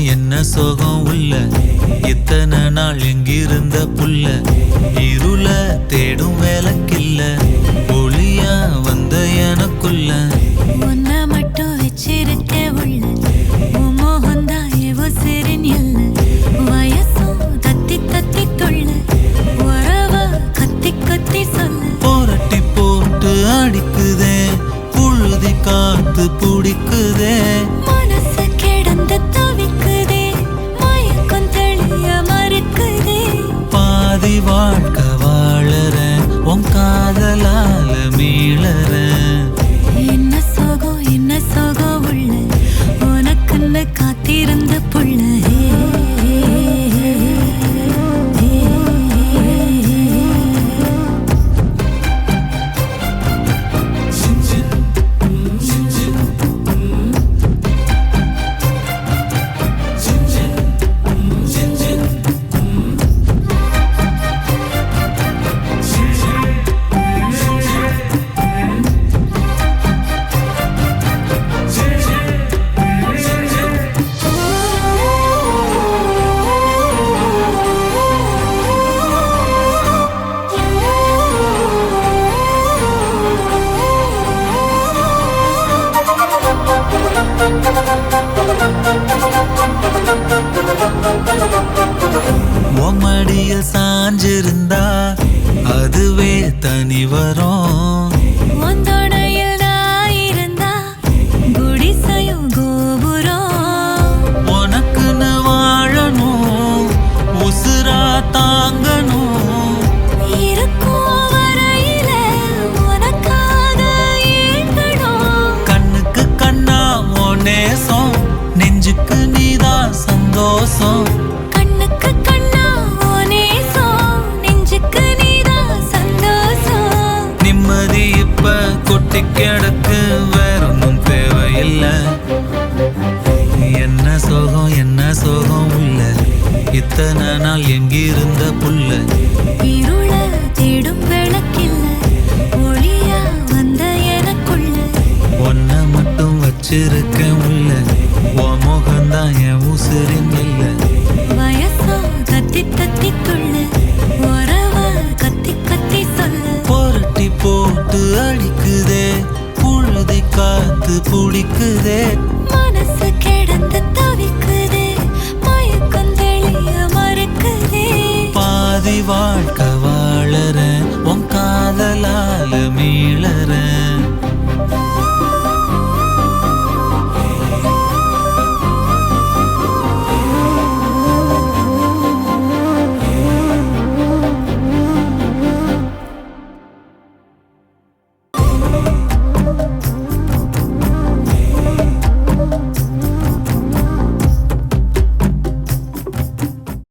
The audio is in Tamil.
என்ன சோகம் உள்ள இத்தனை நாள் எங்கிருந்த புள்ள இருள தேடும் வேலைக்கில்ல ஒளியா வந்த எனக்குள்ள ஒன்ன மட்டும் வச்சிருக்க உள்ள மோகந்தான் எவோ சிறின் இல்ல வயசும் தத்தி தத்தி தொள்ள உறவ கத்தி கத்தி சொல்ல போரட்டி போட்டு அடிக்குதே புழுதி காத்து பிடிக்குதே மனசு கிடந்து தவிக்குதே மயக்கம் தெளிய மறுக்குதே பாதி வாழ்க்கை வாழறேன் உன் காதலால மீளறேன் என்ன சோகம் உள்ள உனக்குன்னு காத்திருந்த புள்ள மடியில் சாஞ்சிருந்தா அதுவே தனி வரும் ஒந்தோடையில் நான் இருந்தா குடிசையும் கோபுரம் உனக்குன்னு வாழணும் உசுரா தாங்கணும் இருக்கும் வரையில உனக்காக ஏங்கணும் கண்ணுக்கு கண்ணா உன் நேசம் நெஞ்சுக்கு நீதான் சந்தோஷம் கண்ணுக்கு கண்ணா நேசம் நெஞ்சுக்கு நீதான் சந்தோஷம் நிம்மதி இப்ப கொட்டி கிடக்கு வேற ஒன்றும் தேவையில்லை என்ன சோகம் உள்ள இத்தனை நாள் எங்கிருந்த புள்ள இருள தேடும் விளக்கில்ல ஒளியா வந்த எனக்குள்ள ஒன்ன மட்டும் வச்சிருக்கேன் உள்ள உன் முகம்தான் என் உசுரின் இல்ல வயசோ கத்தி தத்தி துள்ள உறவ கத்தி கத்தி சொல்ல புரட்டி போட்டு அடிக்குதே புழுதி காத்து பிடிக்குதே மனசு